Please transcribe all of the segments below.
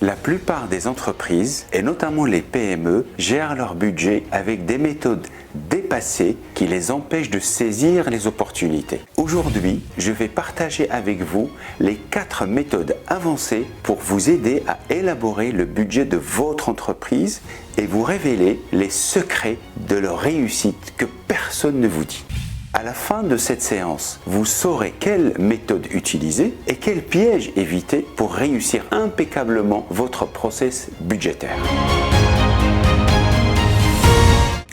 La plupart des entreprises, et notamment les PME, gèrent leur budget avec des méthodes dépassées qui les empêchent de saisir les opportunités. Aujourd'hui, je vais partager avec vous les 4 méthodes avancées pour vous aider à élaborer le budget de votre entreprise et vous révéler les secrets de leur réussite que personne ne vous dit. À la fin de cette séance, vous saurez quelle méthode utiliser et quel piège éviter pour réussir impeccablement votre process budgétaire.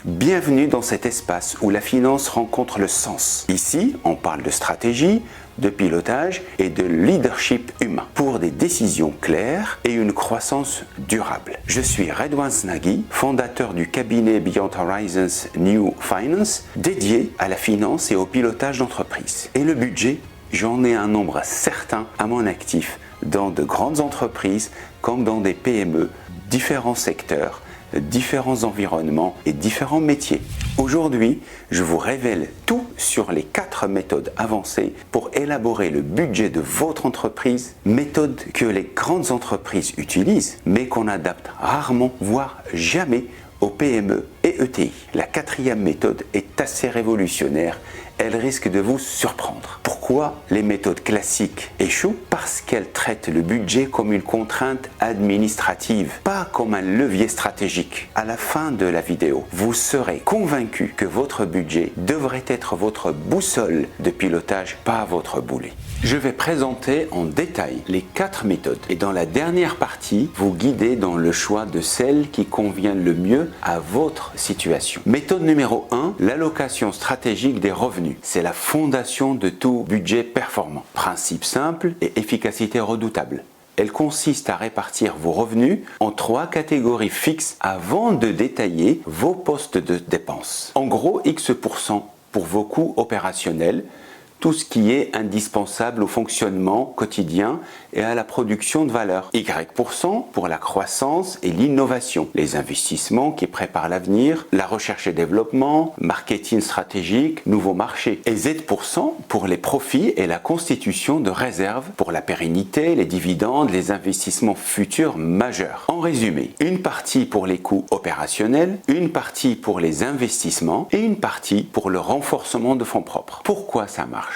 Bienvenue dans cet espace où la finance rencontre le sens. Ici, on parle de stratégie, de pilotage et de leadership humain pour des décisions claires et une croissance durable. Je suis Redouane Snagui, fondateur du cabinet Beyond Horizons New Finance, dédié à la finance et au pilotage d'entreprise. Et le budget, j'en ai un nombre certain à mon actif dans de grandes entreprises comme dans des PME, différents secteurs, différents environnements et différents métiers. Aujourd'hui, je vous révèle tout sur les 4 méthodes avancées pour élaborer le budget de votre entreprise, méthodes que les grandes entreprises utilisent, mais qu'on adapte rarement, voire jamais aux PME et ETI. La 4e méthode est assez révolutionnaire. Elle risque de vous surprendre. Pourquoi les méthodes classiques échouent? Parce qu'elles traitent le budget comme une contrainte administrative, pas comme un levier stratégique. À la fin de la vidéo, vous serez convaincu que votre budget devrait être votre boussole de pilotage, pas votre boulet. Je vais présenter en détail les 4 méthodes et dans la dernière partie, vous guider dans le choix de celle qui convient le mieux à votre situation. Méthode numéro 1, l'allocation stratégique des revenus. C'est la fondation de tout budget performant. Principe simple et efficacité redoutable. Elle consiste à répartir vos revenus en 3 catégories fixes avant de détailler vos postes de dépenses. En gros, X% pour vos coûts opérationnels, tout ce qui est indispensable au fonctionnement quotidien et à la production de valeur. Y% pour la croissance et l'innovation, les investissements qui préparent l'avenir, la recherche et développement, marketing stratégique, nouveaux marchés. Et Z% pour les profits et la constitution de réserves pour la pérennité, les dividendes, les investissements futurs majeurs. En résumé, une partie pour les coûts opérationnels, une partie pour les investissements et une partie pour le renforcement de fonds propres. Pourquoi ça marche?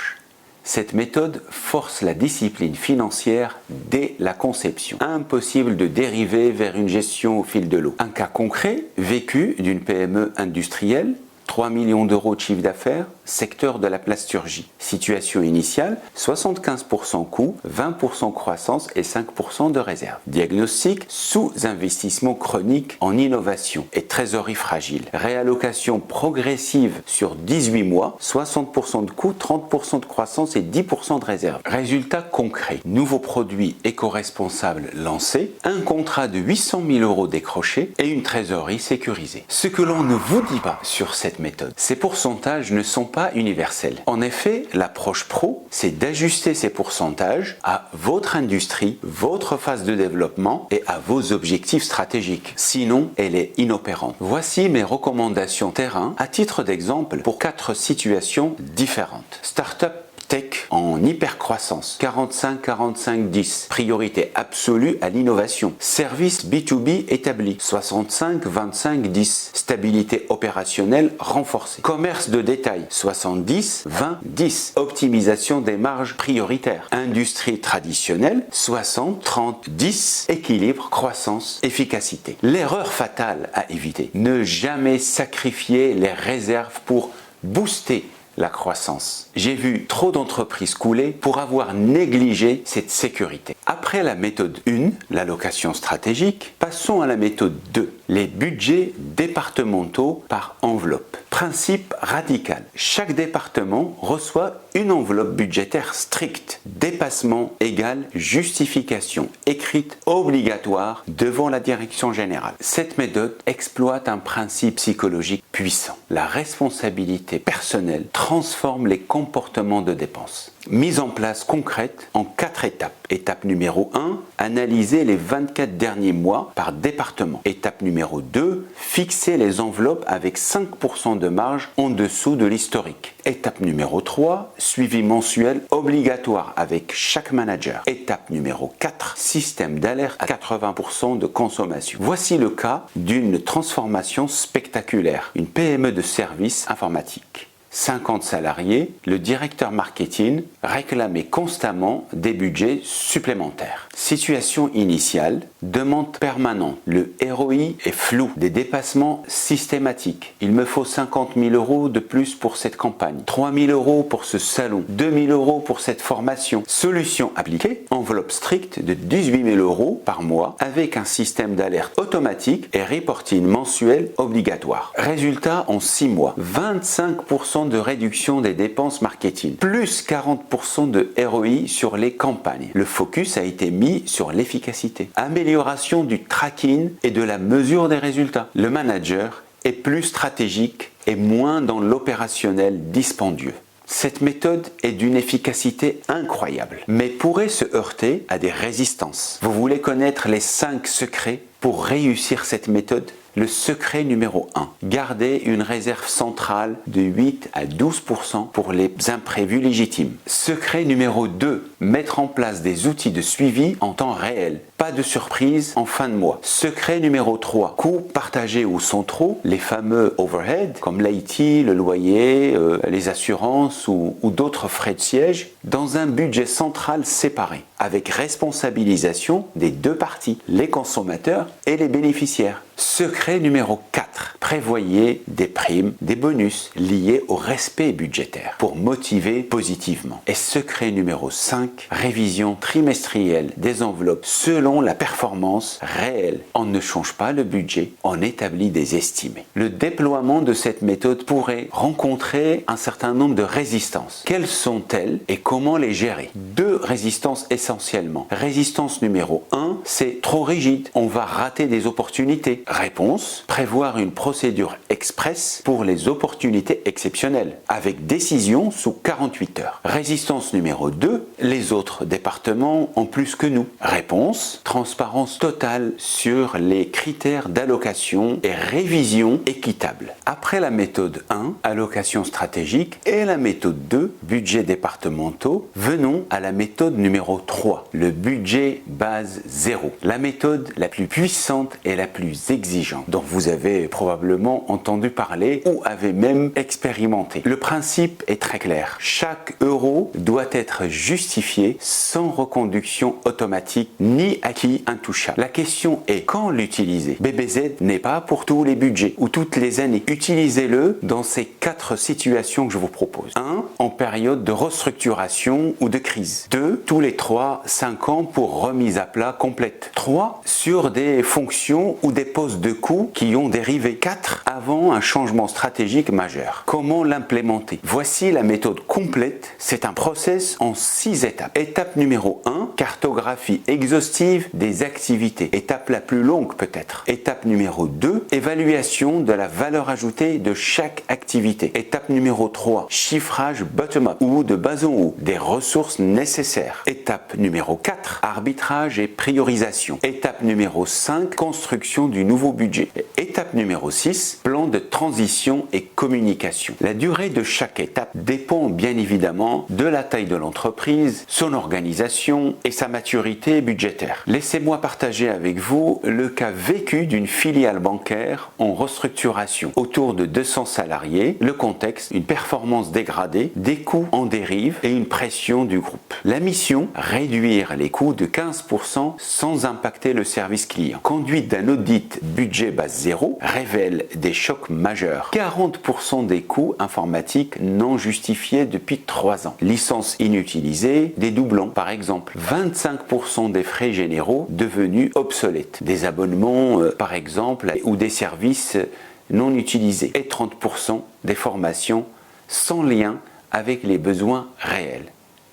Cette méthode force la discipline financière dès la conception. Impossible de dériver vers une gestion au fil de l'eau. Un cas concret, vécu d'une PME industrielle, 3 millions d'euros de chiffre d'affaires, secteur de la plasturgie. Situation initiale, 75% coût, 20% croissance et 5% de réserve. Diagnostic, sous-investissement chronique en innovation et trésorerie fragile. Réallocation progressive sur 18 mois, 60% de coût, 30% de croissance et 10% de réserve. Résultat concret, nouveau produit éco-responsable lancé, un contrat de 800 000 euros décroché et une trésorerie sécurisée. Ce que l'on ne vous dit pas sur cette méthode, ces pourcentages ne sont pas universels. En effet, l'approche pro, c'est d'ajuster ces pourcentages à votre industrie, votre phase de développement et à vos objectifs stratégiques. Sinon, elle est inopérante. Voici mes recommandations terrain à titre d'exemple pour 4 situations différentes. Startup tech en hypercroissance, 45-45-10, priorité absolue à l'innovation. Service B2B établi, 65-25-10, stabilité opérationnelle renforcée. Commerce de détail, 70-20-10, optimisation des marges prioritaires. Industrie traditionnelle, 60-30-10, équilibre, croissance, efficacité. L'erreur fatale à éviter, ne jamais sacrifier les réserves pour booster la croissance. J'ai vu trop d'entreprises couler pour avoir négligé cette sécurité. Après la méthode 1, l'allocation stratégique, passons à la méthode 2, les budgets départementaux par enveloppe. Principe radical. Chaque département reçoit une enveloppe budgétaire stricte. Dépassement égale justification écrite obligatoire devant la direction générale. Cette méthode exploite un principe psychologique puissant. La responsabilité personnelle transforme les comportements de dépenses. Mise en place concrète en 4 étapes. Étape numéro 1, analyser les 24 derniers mois par département. Étape numéro 2, fixer les enveloppes avec 5% de de marge en dessous de l'historique. Étape numéro 3, suivi mensuel obligatoire avec chaque manager. Étape numéro 4, système d'alerte à 80% de consommation. Voici le cas d'une transformation spectaculaire, une PME de services informatiques. 50 salariés, le directeur marketing réclamait constamment des budgets supplémentaires. Situation initiale, demande permanente. Le ROI est flou, des dépassements systématiques. Il me faut 50 000 € de plus pour cette campagne, 3 000 € pour ce salon, 2 000 € pour cette formation. Solution appliquée, enveloppe stricte de 18 000 € par mois avec un système d'alerte automatique et reporting mensuel obligatoire. Résultat en 6 mois, 25% de réduction des dépenses marketing, plus 40% de ROI sur les campagnes. Le focus a été mis sur l'efficacité. Amélioration du tracking et de la mesure des résultats. Le manager est plus stratégique et moins dans l'opérationnel dispendieux. Cette méthode est d'une efficacité incroyable, mais pourrait se heurter à des résistances. Vous voulez connaître les 5 secrets pour réussir cette méthode? Le secret numéro 1, garder une réserve centrale de 8 à 12% pour les imprévus légitimes. Secret numéro 2, mettre en place des outils de suivi en temps réel. Pas de surprise en fin de mois. Secret numéro 3, coûts partagés ou centraux, les fameux overhead comme l'IT, le loyer, les assurances ou d'autres frais de siège, dans un budget central séparé, avec responsabilisation des deux parties, les consommateurs et les bénéficiaires. Secret numéro 4, prévoyez des primes, des bonus liés au respect budgétaire pour motiver positivement. Et secret numéro 5, révision trimestrielle des enveloppes selon la performance réelle. On ne change pas le budget, on établit des estimés. Le déploiement de cette méthode pourrait rencontrer un certain nombre de résistances. Quelles sont-elles et comment les gérer? 2 résistances essentiellement. Résistance numéro 1, c'est trop rigide, on va rater des opportunités. Réponse, prévoir une procédure express pour les opportunités exceptionnelles, avec décision sous 48 heures. Résistance numéro 2, les autres départements ont plus que nous. Réponse, transparence totale sur les critères d'allocation et révision équitable. Après la méthode 1, allocation stratégique, et la méthode 2, budget départementaux, venons à la méthode numéro 3, le budget base 0. La méthode la plus puissante et la plus exigeante, dont vous avez probablement entendu parler ou avez même expérimenté. Le principe est très clair. Chaque euro doit être justifié sans reconduction automatique ni acquis intouchable. La question est quand l'utiliser. BBZ n'est pas pour tous les budgets ou toutes les années. Utilisez-le dans ces 4 situations que je vous propose. 1. En période de restructuration ou de crise. 2. Tous les 3-5 ans pour remise à plat complète. 3. Sur des fonctions ou des postes de coûts qui ont dérivé. 4. Avant un changement stratégique majeur. Comment l'implémenter? Voici la méthode complète. C'est un process en 6 étapes. Étape numéro 1, cartographie exhaustive des activités. Étape la plus longue peut-être. Étape numéro 2, évaluation de la valeur ajoutée de chaque activité. Étape numéro 3, chiffrage bottom-up ou de bas en haut des ressources nécessaires. Étape numéro 4, arbitrage et priorisation. Étape numéro 5, construction du nouveau budget. Étape numéro 6, plan de transition et communication. La durée de chaque étape dépend bien évidemment de la taille de l'entreprise, son organisation et sa maturité budgétaire. Laissez-moi partager avec vous le cas vécu d'une filiale bancaire en restructuration. Autour de 200 salariés, le contexte, une performance dégradée, des coûts en dérive et une pression du groupe. La mission, réduire les coûts de 15% sans impacter le service client. Conduite d'un audit budget base 0 révèle des chocs majeurs. 40% des coûts informatiques non justifiés depuis 3 ans. Licences inutilisées, des doublons par exemple. 25% des frais généraux devenus obsolètes. Des abonnements par exemple ou des services non utilisés. Et 30% des formations sans lien avec les besoins réels.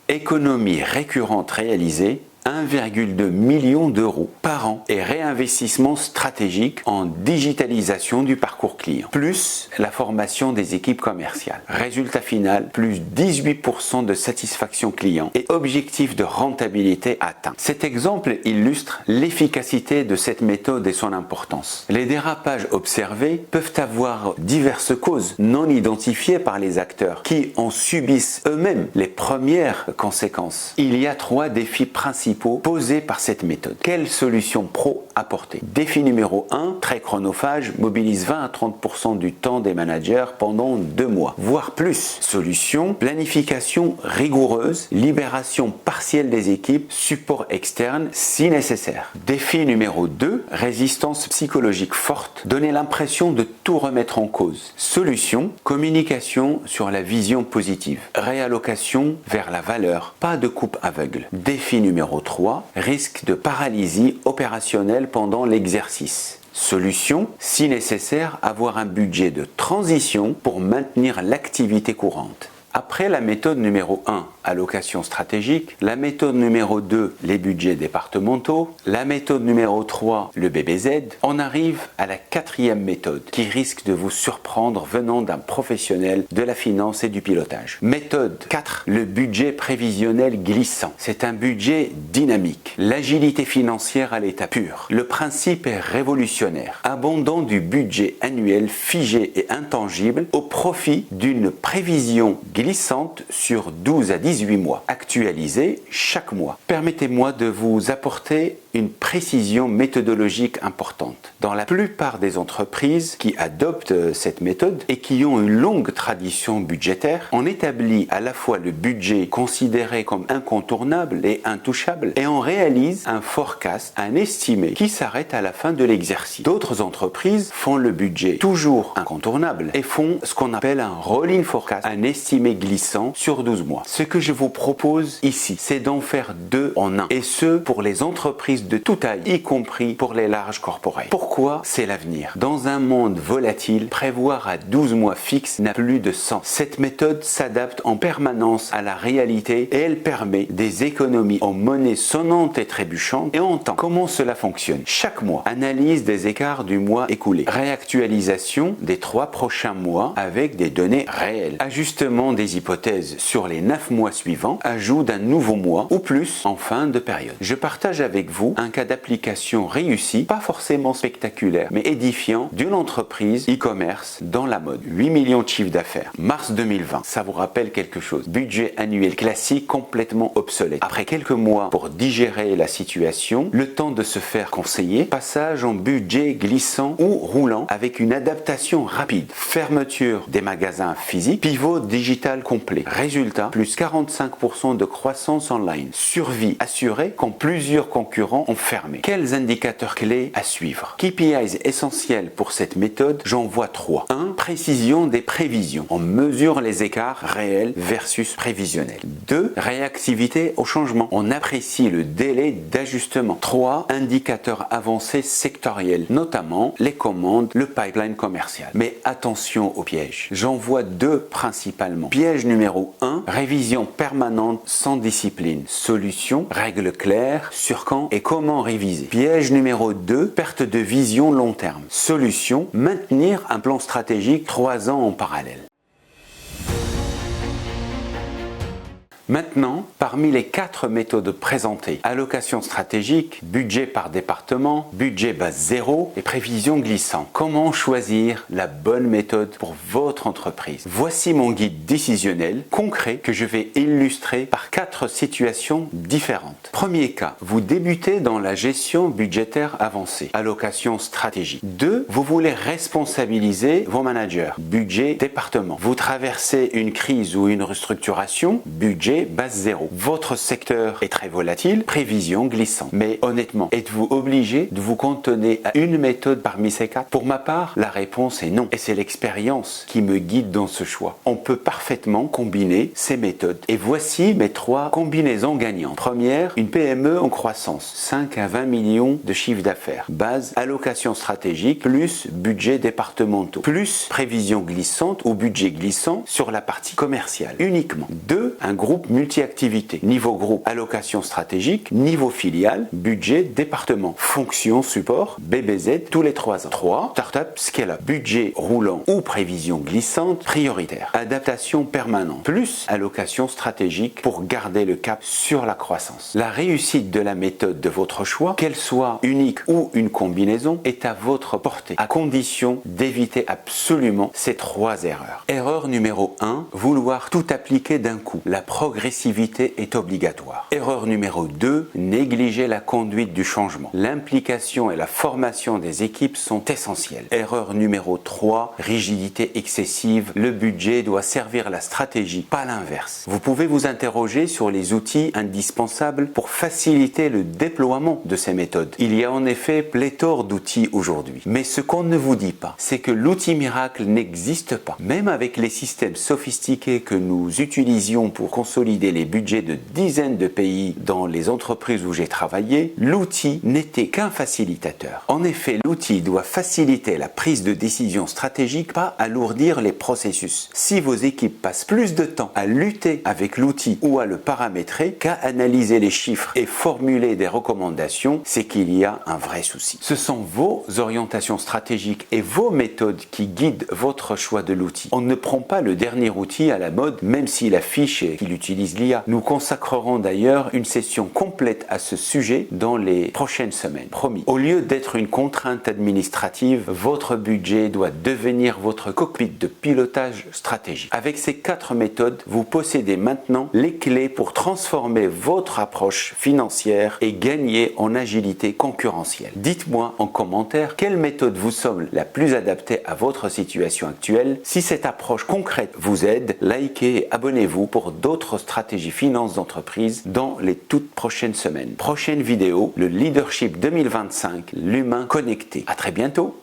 Économie récurrente réalisée 1,2 million d'euros par an et réinvestissement stratégique en digitalisation du parcours client, plus la formation des équipes commerciales. Résultat final, plus 18% de satisfaction client et objectif de rentabilité atteint. Cet exemple illustre l'efficacité de cette méthode et son importance. Les dérapages observés peuvent avoir diverses causes non identifiées par les acteurs qui en subissent eux-mêmes les premières conséquences. Il y a 3 défis principaux posés par cette méthode. Quelle solution pro apporter? Défi numéro 1, très chronophage, mobilise 20 à 30% du temps des managers pendant 2 mois, voire plus. Solution, planification rigoureuse, libération partielle des équipes, support externe si nécessaire. Défi numéro 2, résistance psychologique forte, donner l'impression de tout remettre en cause. Solution, communication sur la vision positive, réallocation vers la valeur, pas de coupe aveugle. Défi numéro 3, risque de paralysie opérationnelle pendant l'exercice. Solution, si nécessaire, avoir un budget de transition pour maintenir l'activité courante. Après la méthode numéro 1, allocation stratégique, la méthode numéro 2, les budgets départementaux, la méthode numéro 3, le BBZ, on arrive à la 4e méthode qui risque de vous surprendre venant d'un professionnel de la finance et du pilotage. Méthode 4, le budget prévisionnel glissant. C'est un budget dynamique, l'agilité financière à l'état pur. Le principe est révolutionnaire, abondant du budget annuel figé et intangible au profit d'une prévision glissante sur 12 à 18 mois, actualisée chaque mois. Permettez-moi de vous apporter une précision méthodologique importante. Dans la plupart des entreprises qui adoptent cette méthode et qui ont une longue tradition budgétaire, on établit à la fois le budget considéré comme incontournable et intouchable et on réalise un forecast, un estimé qui s'arrête à la fin de l'exercice. D'autres entreprises font le budget toujours incontournable et font ce qu'on appelle un rolling forecast, un estimé glissant sur 12 mois. Ce que je vous propose ici, c'est d'en faire 2 en 1 et ce pour les entreprises de toute taille, y compris pour les larges corporates. Pourquoi? C'est l'avenir. Dans un monde volatile, prévoir à 12 mois fixes n'a plus de sens. Cette méthode s'adapte en permanence à la réalité et elle permet des économies en monnaie sonnante et trébuchante et en temps. Comment cela fonctionne? Chaque mois, analyse des écarts du mois écoulé, réactualisation des 3 prochains mois avec des données réelles, ajustement des hypothèses sur les 9 mois suivants, ajout d'un nouveau mois ou plus en fin de période. Je partage avec vous un cas d'application réussi, pas forcément spectaculaire, mais édifiant d'une entreprise e-commerce dans la mode. 8 millions de chiffre d'affaires. Mars 2020, ça vous rappelle quelque chose? Budget annuel classique complètement obsolète. Après quelques mois pour digérer la situation, le temps de se faire conseiller, passage en budget glissant ou roulant avec une adaptation rapide. Fermeture des magasins physiques, pivot digital complet. Résultat, plus 45% de croissance online. Survie assurée quand plusieurs concurrents ont fermé. Quels indicateurs clés à suivre? KPIs essentiels pour cette méthode, j'en vois 3. 1. Précision des prévisions. On mesure les écarts réels versus prévisionnels. 2. Réactivité au changement. On apprécie le délai d'ajustement. 3. Indicateurs avancés sectoriels, notamment les commandes, le pipeline commercial. Mais attention aux pièges. J'en vois 2 principalement. Piège numéro 1. Révision permanente sans discipline. Solution, règles claires sur quand et comment réviser. Piège numéro 2, perte de vision long terme. Solution, maintenir un plan stratégique 3 ans en parallèle. Maintenant, parmi les 4 méthodes présentées, allocation stratégique, budget par département, budget base 0 et prévision glissante, comment choisir la bonne méthode pour votre entreprise? Voici mon guide décisionnel concret que je vais illustrer par 4 situations différentes. Premier cas, vous débutez dans la gestion budgétaire avancée, allocation stratégique. 2, vous voulez responsabiliser vos managers, budget département. Vous traversez une crise ou une restructuration, budget base 0. Votre secteur est très volatile, prévision glissante. Mais honnêtement, êtes-vous obligé de vous cantonner à une méthode parmi ces 4? Pour ma part, la réponse est non. Et c'est l'expérience qui me guide dans ce choix. On peut parfaitement combiner ces méthodes. Et voici mes 3 combinaisons gagnantes. Première, une PME en croissance, 5 à 20 millions de chiffre d'affaires. Base, allocation stratégique, plus budget départementaux, plus prévision glissante ou budget glissant sur la partie commerciale uniquement. 2, un groupe groupe multi-activités, niveau groupe allocation stratégique, niveau filiale, budget, département, fonction support, BBZ tous les 3 ans. 3. Startup scale-up, budget roulant ou prévision glissante prioritaire, adaptation permanente, plus allocation stratégique pour garder le cap sur la croissance. La réussite de la méthode de votre choix, qu'elle soit unique ou une combinaison, est à votre portée, à condition d'éviter absolument ces 3 erreurs. Erreur numéro 1, vouloir tout appliquer d'un coup. La progressivité est obligatoire. Erreur numéro 2, négliger la conduite du changement. L'implication et la formation des équipes sont essentielles. Erreur numéro 3, rigidité excessive. Le budget doit servir la stratégie, pas l'inverse. Vous pouvez vous interroger sur les outils indispensables pour faciliter le déploiement de ces méthodes. Il y a en effet pléthore d'outils aujourd'hui. Mais ce qu'on ne vous dit pas, c'est que l'outil miracle n'existe pas. Même avec les systèmes sophistiqués que nous utilisions pour consolider les budgets de dizaines de pays dans les entreprises où j'ai travaillé, l'outil n'était qu'un facilitateur. En effet, l'outil doit faciliter la prise de décision stratégique, pas alourdir les processus. Si vos équipes passent plus de temps à lutter avec l'outil ou à le paramétrer qu'à analyser les chiffres et formuler des recommandations, c'est qu'il y a un vrai souci. Ce sont vos orientations stratégiques et vos méthodes qui guident votre choix de l'outil. On ne prend pas le dernier outil à la mode, même s'il affiche et qu'il utilise l'IA. Nous consacrerons d'ailleurs une session complète à ce sujet dans les prochaines semaines. Promis. Au lieu d'être une contrainte administrative, votre budget doit devenir votre cockpit de pilotage stratégique. Avec ces 4 méthodes, vous possédez maintenant les clés pour transformer votre approche financière et gagner en agilité concurrentielle. Dites-moi en commentaire quelle méthode vous semble la plus adaptée à votre situation actuelle. Si cette approche concrète vous aide, likez et abonnez-vous pour d'autres stratégies finance d'entreprise dans les toutes prochaines semaines. Prochaine vidéo, le leadership 2025, l'humain connecté. À très bientôt.